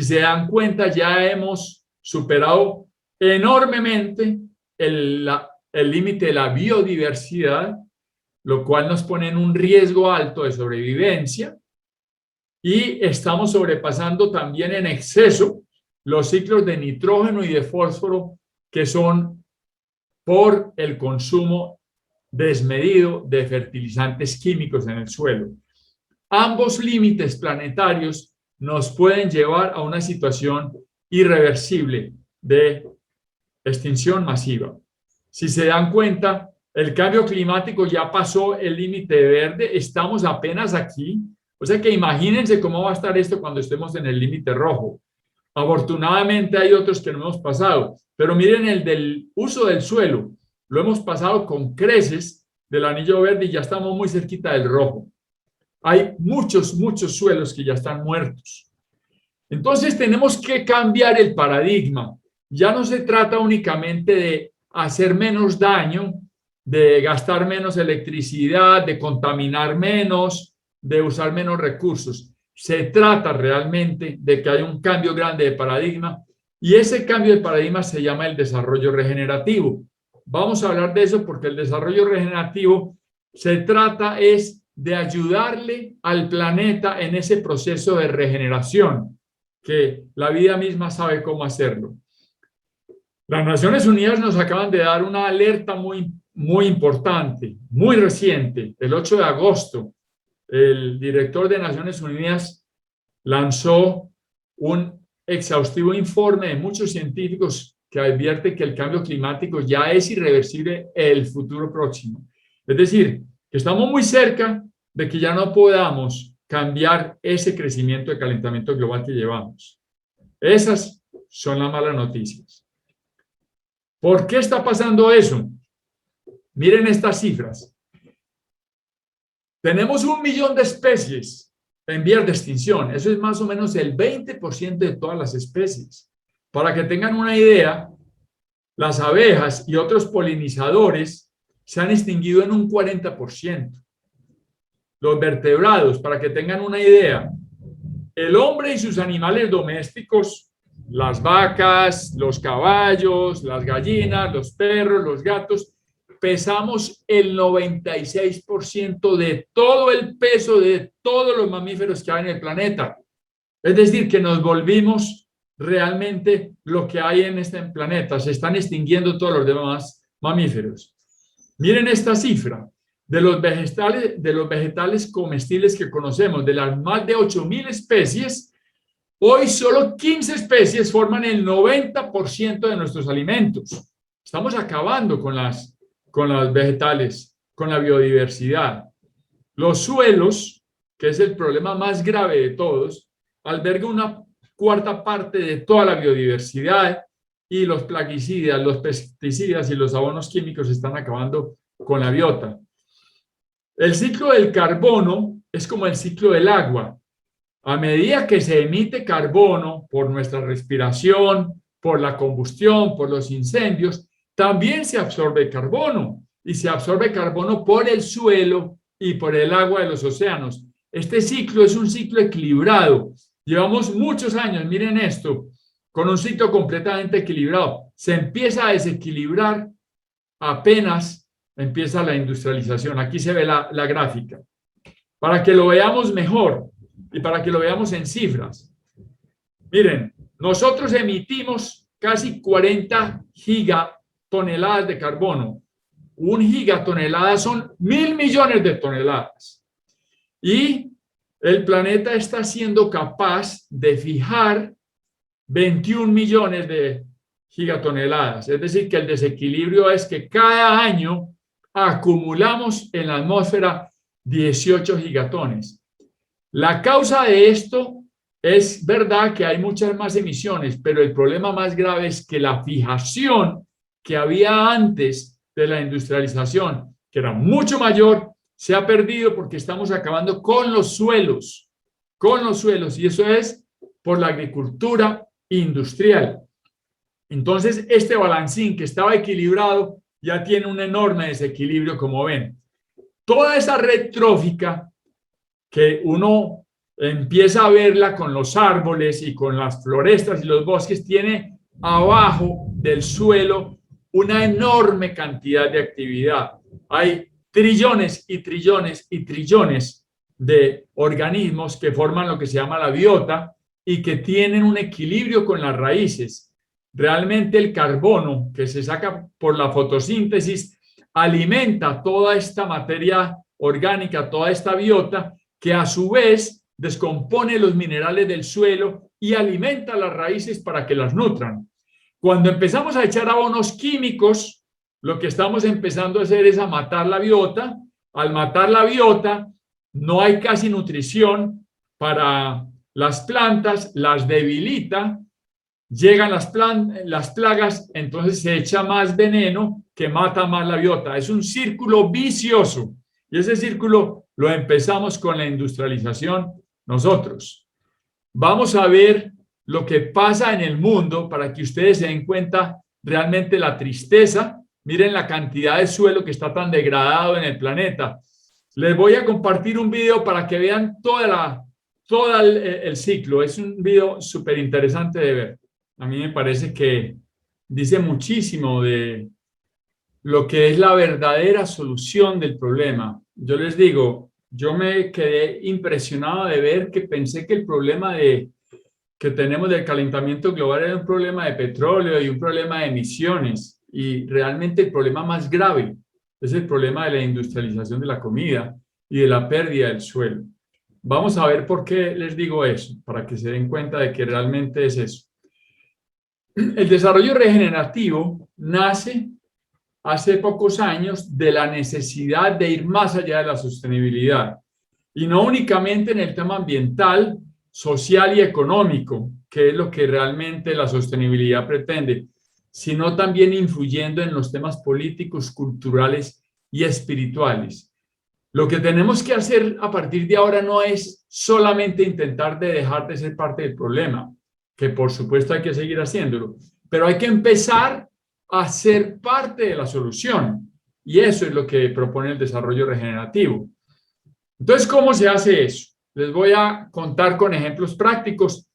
Si se dan cuenta, ya hemos superado enormemente el límite de la biodiversidad, lo cual nos pone en un riesgo alto de sobrevivencia, y estamos sobrepasando también en exceso los ciclos de nitrógeno y de fósforo que son por el consumo desmedido de fertilizantes químicos en el suelo. Ambos límites planetarios nos pueden llevar a una situación irreversible de extinción masiva. Si se dan cuenta, el cambio climático ya pasó el límite verde, estamos apenas aquí. O sea que imagínense cómo va a estar esto cuando estemos en el límite rojo. Afortunadamente hay otros que no hemos pasado, pero miren el del uso del suelo. Lo hemos pasado con creces del anillo verde y ya estamos muy cerquita del rojo. Hay muchos suelos que ya están muertos. Entonces tenemos que cambiar el paradigma. Ya no se trata únicamente de hacer menos daño, de gastar menos electricidad, de contaminar menos, de usar menos recursos. Se trata realmente de que haya un cambio grande de paradigma, y ese cambio de paradigma se llama el desarrollo regenerativo. Vamos a hablar de eso porque el desarrollo regenerativo se trata de ayudarle al planeta en ese proceso de regeneración, que la vida misma sabe cómo hacerlo. Las Naciones Unidas nos acaban de dar una alerta muy importante, muy reciente. El 8 de agosto, el director de Naciones Unidas lanzó un exhaustivo informe de muchos científicos que advierte que el cambio climático ya es irreversible en el futuro próximo. Es decir, que estamos muy cerca de que ya no podamos cambiar ese crecimiento de calentamiento global que llevamos. Esas son las malas noticias. ¿Por qué está pasando eso? Miren estas cifras. Tenemos 1 millón de especies en vías de extinción. Eso es más o menos el 20% de todas las especies. Para que tengan una idea, las abejas y otros polinizadores se han extinguido en un 40%. Los vertebrados, para que tengan una idea, el hombre y sus animales domésticos, las vacas, los caballos, las gallinas, los perros, los gatos, pesamos el 96% de todo el peso de todos los mamíferos que hay en el planeta. Es decir, que nos volvimos realmente lo que hay en este planeta. Se están extinguiendo todos los demás mamíferos. Miren esta cifra. De los vegetales comestibles que conocemos, de las más de 8.000 especies, hoy solo 15 especies forman el 90% de nuestros alimentos. Estamos acabando con las vegetales, con la biodiversidad. Los suelos, que es el problema más grave de todos, albergan una cuarta parte de toda la biodiversidad, y los plaguicidas, los pesticidas y los abonos químicos están acabando con la biota. El ciclo del carbono es como el ciclo del agua. A medida que se emite carbono por nuestra respiración, por la combustión, por los incendios, también se absorbe carbono, y se absorbe carbono por el suelo y por el agua de los océanos. Este ciclo es un ciclo equilibrado. Llevamos muchos años, miren esto, con un ciclo completamente equilibrado. Se empieza a desequilibrar apenas empieza la industrialización. Aquí se ve la gráfica. Para que lo veamos mejor y para que lo veamos en cifras. Miren, nosotros emitimos casi 40 gigatoneladas de carbono. 1 gigatonelada son 1.000 millones de toneladas. Y el planeta está siendo capaz de fijar 21 millones de gigatoneladas. Es decir, que el desequilibrio es que cada año acumulamos en la atmósfera 18 gigatones. La causa de esto es verdad que hay muchas más emisiones, pero el problema más grave es que la fijación que había antes de la industrialización, que era mucho mayor, se ha perdido porque estamos acabando con los suelos, y eso es por la agricultura industrial. Entonces, este balancín que estaba equilibrado ya tiene un enorme desequilibrio, como ven. Toda esa red trófica que uno empieza a verla con los árboles y con las florestas y los bosques, tiene abajo del suelo una enorme cantidad de actividad. Hay trillones y trillones y trillones de organismos que forman lo que se llama la biota y que tienen un equilibrio con las raíces. Realmente el carbono que se saca por la fotosíntesis alimenta toda esta materia orgánica, toda esta biota, que a su vez descompone los minerales del suelo y alimenta las raíces para que las nutran. Cuando empezamos a echar abonos químicos, lo que estamos empezando a hacer es a matar la biota. Al matar la biota, no hay casi nutrición para las plantas, las debilita, llegan las plagas, entonces se echa más veneno que mata más la biota. Es un círculo vicioso y ese círculo lo empezamos con la industrialización nosotros. Vamos a ver lo que pasa en el mundo para que ustedes se den cuenta realmente la tristeza. Miren la cantidad de suelo que está tan degradado en el planeta. Les voy a compartir un video para que vean todo el ciclo. Es un video súper interesante de ver. A mí me parece que dice muchísimo de lo que es la verdadera solución del problema. Yo les digo, yo me quedé impresionado de ver que pensé que el problema que tenemos del calentamiento global era un problema de petróleo y un problema de emisiones. Y realmente el problema más grave es el problema de la industrialización de la comida y de la pérdida del suelo. Vamos a ver por qué les digo eso, para que se den cuenta de que realmente es eso. El desarrollo regenerativo nace hace pocos años de la necesidad de ir más allá de la sostenibilidad y no únicamente en el tema ambiental, social y económico, que es lo que realmente la sostenibilidad pretende, sino también influyendo en los temas políticos, culturales y espirituales. Lo que tenemos que hacer a partir de ahora no es solamente intentar de dejar de ser parte del problema, que por supuesto hay que seguir haciéndolo, pero hay que empezar a ser parte de la solución. Y eso es lo que propone el desarrollo regenerativo. Entonces, ¿cómo se hace eso? Les voy a contar con ejemplos prácticos.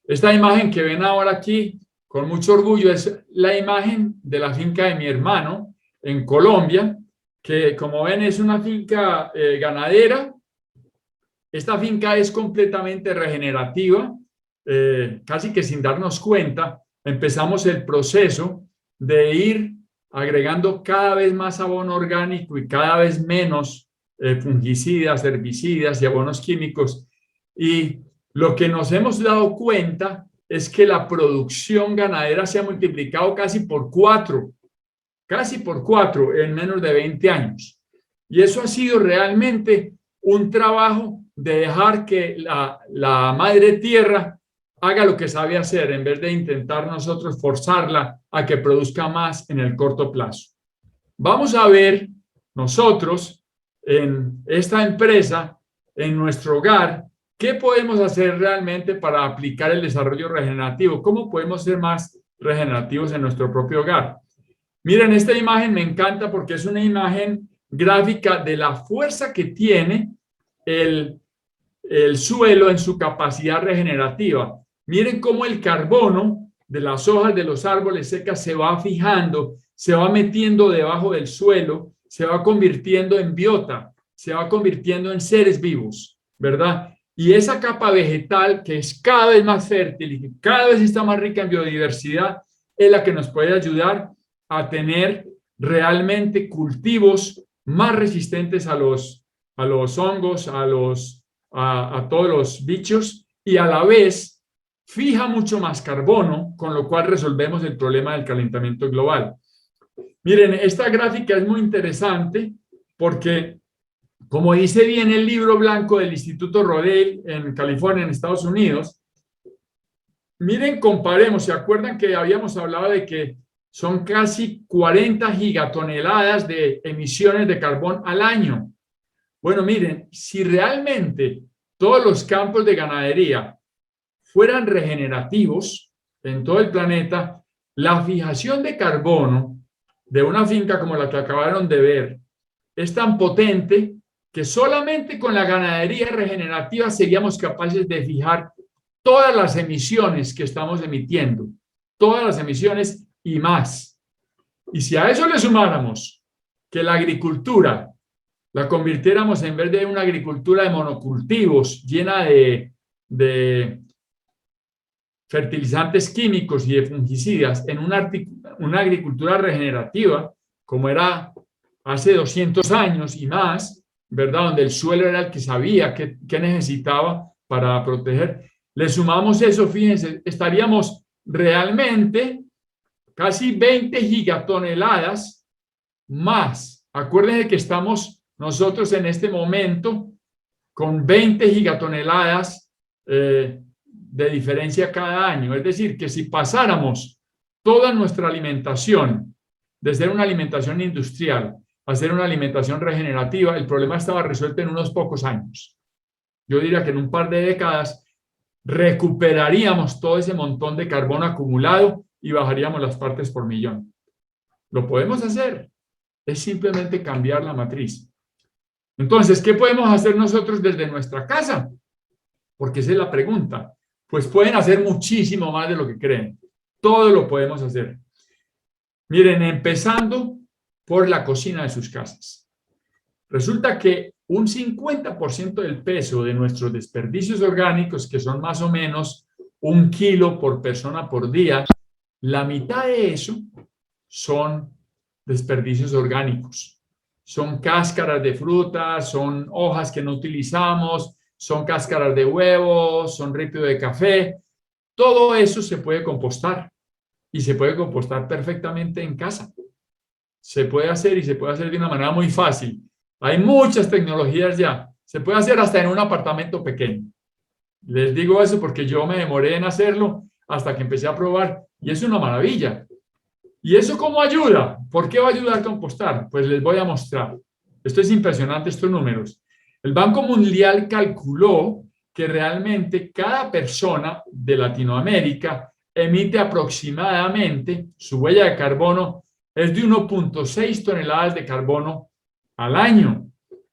Esta imagen que ven ahora aquí, con mucho orgullo, es la imagen de la finca de mi hermano en Colombia, que como ven es una finca ganadera. Esta finca es completamente regenerativa, casi que sin darnos cuenta, empezamos el proceso de ir agregando cada vez más abono orgánico y cada vez menos fungicidas, herbicidas y abonos químicos. Y lo que nos hemos dado cuenta es que la producción ganadera se ha multiplicado casi por 4 en menos de 20 años. Y eso ha sido realmente un trabajo de dejar que la madre tierra haga lo que sabe hacer en vez de intentar nosotros forzarla a que produzca más en el corto plazo. Vamos a ver nosotros en esta empresa, en nuestro hogar, qué podemos hacer realmente para aplicar el desarrollo regenerativo, cómo podemos ser más regenerativos en nuestro propio hogar. Miren, esta imagen me encanta porque es una imagen gráfica de la fuerza que tiene el suelo en su capacidad regenerativa. Miren cómo el carbono de las hojas de los árboles secas se va fijando, se va metiendo debajo del suelo, se va convirtiendo en biota, se va convirtiendo en seres vivos, ¿verdad? Y esa capa vegetal que es cada vez más fértil y que cada vez está más rica en biodiversidad es la que nos puede ayudar a tener realmente cultivos más resistentes a los hongos, a todos los bichos y a la vez fija mucho más carbono, con lo cual resolvemos el problema del calentamiento global. Miren, esta gráfica es muy interesante porque, como dice bien el libro blanco del Instituto Rodale en California, en Estados Unidos, miren, comparemos, ¿se acuerdan que habíamos hablado de que son casi 40 gigatoneladas de emisiones de carbón al año? Bueno, miren, si realmente todos los campos de ganadería fueran regenerativos en todo el planeta, la fijación de carbono de una finca como la que acabaron de ver es tan potente que solamente con la ganadería regenerativa seríamos capaces de fijar todas las emisiones que estamos emitiendo, todas las emisiones y más. Y si a eso le sumáramos que la agricultura la convirtiéramos, en vez de una agricultura de monocultivos llena de fertilizantes químicos y de fungicidas, en una agricultura regenerativa, como era hace 200 años y más, ¿verdad? Donde el suelo era el que sabía qué necesitaba para proteger. Le sumamos eso, fíjense, estaríamos realmente casi 20 gigatoneladas más. Acuérdense que estamos nosotros en este momento con 20 gigatoneladas de diferencia cada año. Es decir, que si pasáramos toda nuestra alimentación de ser una alimentación industrial a ser una alimentación regenerativa, el problema estaba resuelto en unos pocos años. Yo diría que en un par de décadas recuperaríamos todo ese montón de carbono acumulado y bajaríamos las partes por millón. Lo podemos hacer. Es simplemente cambiar la matriz. Entonces, ¿qué podemos hacer nosotros desde nuestra casa? Porque esa es la pregunta. Pues pueden hacer muchísimo más de lo que creen. Todo lo podemos hacer. Miren, empezando por la cocina de sus casas. Resulta que un 50% del peso de nuestros desperdicios orgánicos, que son más o menos 1 kilo por persona por día, la mitad de eso son desperdicios orgánicos. Son cáscaras de frutas, son hojas que no utilizamos, son cáscaras de huevos, son ripio de café. Todo eso se puede compostar y se puede compostar perfectamente en casa. Se puede hacer y se puede hacer de una manera muy fácil. Hay muchas tecnologías ya. Se puede hacer hasta en un apartamento pequeño. Les digo eso porque yo me demoré en hacerlo hasta que empecé a probar y es una maravilla. ¿Y eso cómo ayuda? ¿Por qué va a ayudar a compostar? Pues les voy a mostrar. Esto es impresionante, estos números. El Banco Mundial calculó que realmente cada persona de Latinoamérica emite aproximadamente, su huella de carbono es de 1.6 toneladas de carbono al año.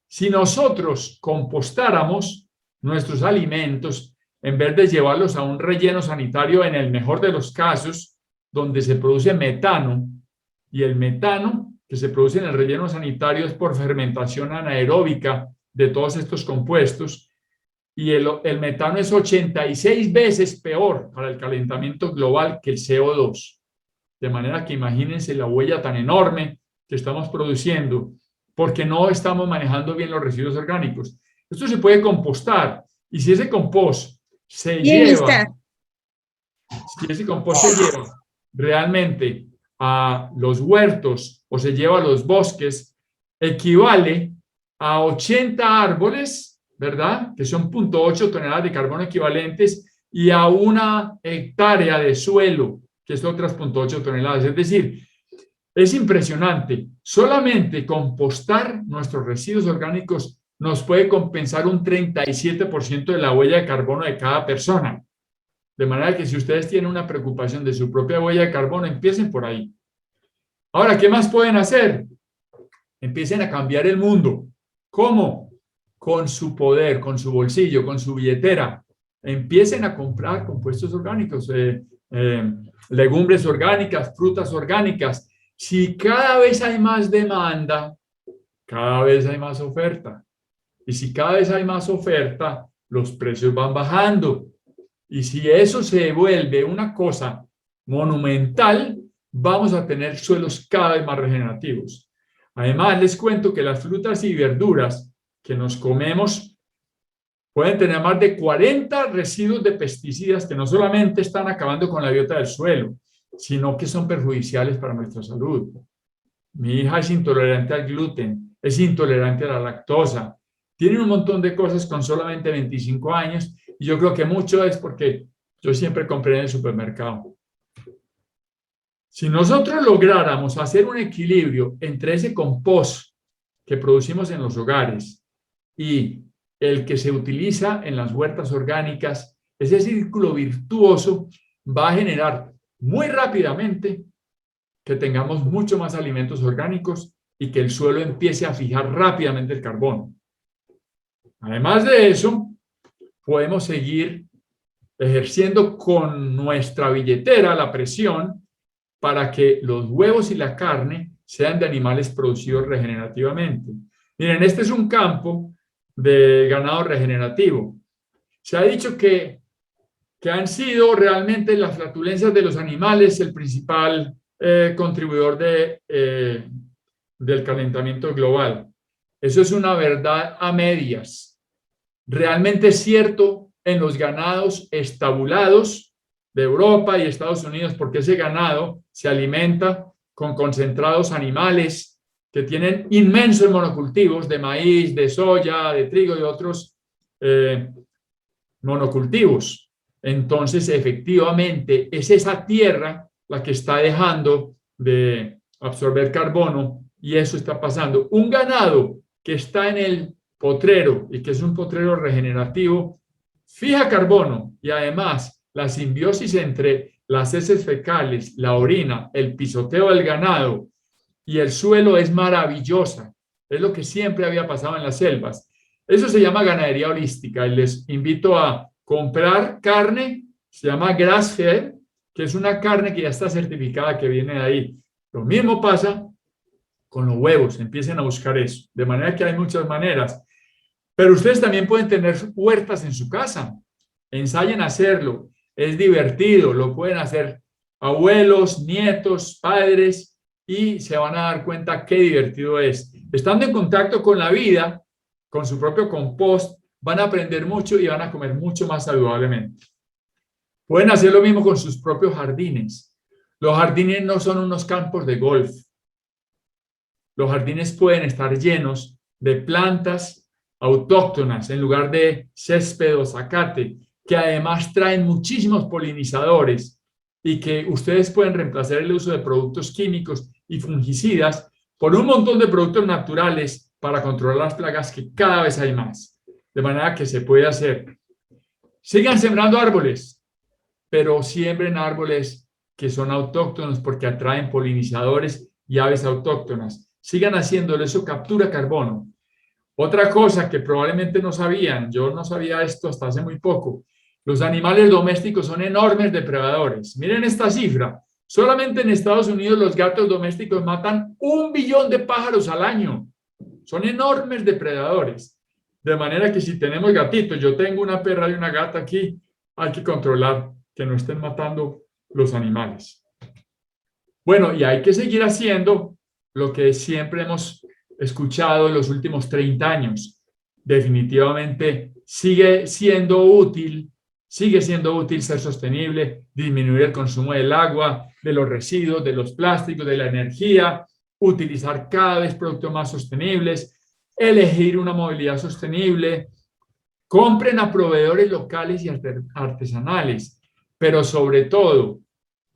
Si nosotros compostáramos nuestros alimentos, en vez de llevarlos a un relleno sanitario, en el mejor de los casos, donde se produce metano, y el metano que se produce en el relleno sanitario es por fermentación anaeróbica de todos estos compuestos, y el metano es 86 veces peor para el calentamiento global que el CO2. De manera que imagínense la huella tan enorme que estamos produciendo porque no estamos manejando bien los residuos orgánicos. Esto se puede compostar y si ese compost se lleva realmente a los huertos o se lleva a los bosques, equivale a 80 árboles, ¿verdad? Que son 0.8 toneladas de carbono equivalentes y a 1 hectárea de suelo, que es otras 0.8 toneladas. Es decir, es impresionante. Solamente compostar nuestros residuos orgánicos nos puede compensar un 37% de la huella de carbono de cada persona. De manera que si ustedes tienen una preocupación de su propia huella de carbono, empiecen por ahí. Ahora, ¿qué más pueden hacer? Empiecen a cambiar el mundo. ¿Cómo? Con su poder, con su bolsillo, con su billetera. Empiecen a comprar compuestos orgánicos, legumbres orgánicas, frutas orgánicas. Si cada vez hay más demanda, cada vez hay más oferta. Y si cada vez hay más oferta, los precios van bajando. Y si eso se vuelve una cosa monumental, vamos a tener suelos cada vez más regenerativos. Además, les cuento que las frutas y verduras que nos comemos pueden tener más de 40 residuos de pesticidas que no solamente están acabando con la biota del suelo, sino que son perjudiciales para nuestra salud. Mi hija es intolerante al gluten, es intolerante a la lactosa, tiene un montón de cosas con solamente 25 años y yo creo que mucho es porque yo siempre compré en el supermercado. Si nosotros lográramos hacer un equilibrio entre ese compost que producimos en los hogares y el que se utiliza en las huertas orgánicas, ese círculo virtuoso va a generar muy rápidamente que tengamos mucho más alimentos orgánicos y que el suelo empiece a fijar rápidamente el carbono. Además de eso, podemos seguir ejerciendo con nuestra billetera la presión para que los huevos y la carne sean de animales producidos regenerativamente. Miren, este es un campo de ganado regenerativo. Se ha dicho que han sido realmente las flatulencias de los animales el principal contribuidor del calentamiento global. Eso es una verdad a medias. Realmente es cierto en los ganados estabulados de Europa y Estados Unidos, porque ese ganado se alimenta con concentrados animales que tienen inmensos monocultivos de maíz, de soya, de trigo y otros monocultivos. Entonces, efectivamente, es esa tierra la que está dejando de absorber carbono y eso está pasando. Un ganado que está en el potrero y que es un potrero regenerativo, fija carbono y además la simbiosis entre las heces fecales, la orina, el pisoteo del ganado y el suelo es maravillosa. Es lo que siempre había pasado en las selvas. Eso se llama ganadería holística y les invito a comprar carne, se llama grass-fed, que es una carne que ya está certificada, que viene de ahí. Lo mismo pasa con los huevos, empiecen a buscar eso. De manera que hay muchas maneras. Pero ustedes también pueden tener huertas en su casa. Ensayen a hacerlo. Es divertido, lo pueden hacer abuelos, nietos, padres y se van a dar cuenta qué divertido es. Estando en contacto con la vida, con su propio compost, van a aprender mucho y van a comer mucho más saludablemente. Pueden hacer lo mismo con sus propios jardines. Los jardines no son unos campos de golf. Los jardines pueden estar llenos de plantas autóctonas en lugar de césped o zacate, que además traen muchísimos polinizadores y que ustedes pueden reemplazar el uso de productos químicos y fungicidas por un montón de productos naturales para controlar las plagas que cada vez hay más. De manera que se puede hacer. Sigan sembrando árboles, pero siembren árboles que son autóctonos porque atraen polinizadores y aves autóctonas. Sigan haciéndolo, eso captura carbono. Otra cosa que probablemente no sabían, yo no sabía esto hasta hace muy poco, los animales domésticos son enormes depredadores. Miren esta cifra, solamente en Estados Unidos los gatos domésticos matan 1 billón de pájaros al año. Son enormes depredadores. De manera que si tenemos gatitos, yo tengo una perra y una gata aquí, hay que controlar que no estén matando los animales. Bueno, y hay que seguir haciendo lo que siempre hemos escuchado en los últimos 30 años. Definitivamente sigue siendo útil ser sostenible, disminuir el consumo del agua, de los residuos, de los plásticos, de la energía, utilizar cada vez productos más sostenibles, elegir una movilidad sostenible, compren a proveedores locales y artesanales, pero sobre todo,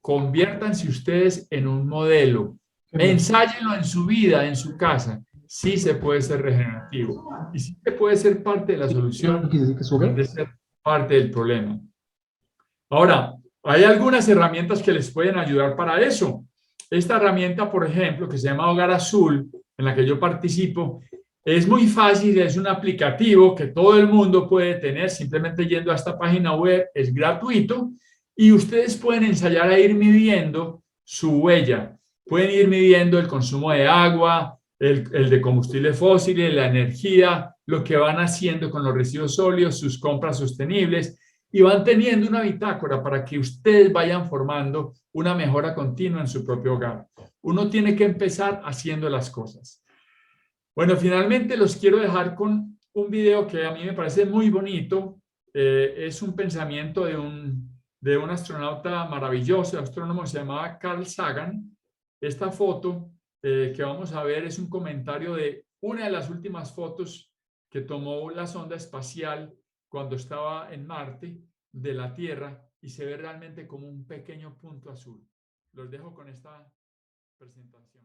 conviértanse ustedes en un modelo. Ensáyenlo en su vida, en su casa. Sí se puede ser regenerativo y sí se puede ser parte de la solución en vez de ser parte del problema. Ahora, hay algunas herramientas que les pueden ayudar para eso. Esta herramienta, por ejemplo, que se llama Hogar Azul, en la que yo participo, es muy fácil, es un aplicativo que todo el mundo puede tener simplemente yendo a esta página web, es gratuito y ustedes pueden ensayar a ir midiendo su huella. Pueden ir midiendo el consumo de agua, el de combustibles fósiles, la energía, lo que van haciendo con los residuos sólidos, sus compras sostenibles y van teniendo una bitácora para que ustedes vayan formando una mejora continua en su propio hogar. Uno tiene que empezar haciendo las cosas. Bueno, finalmente los quiero dejar con un video que a mí me parece muy bonito. Es un pensamiento de un astronauta maravilloso, astrónomo, se llamaba Carl Sagan. Esta foto que vamos a ver es un comentario de una de las últimas fotos que tomó la sonda espacial cuando estaba en Marte de la Tierra y se ve realmente como un pequeño punto azul. Los dejo con esta presentación.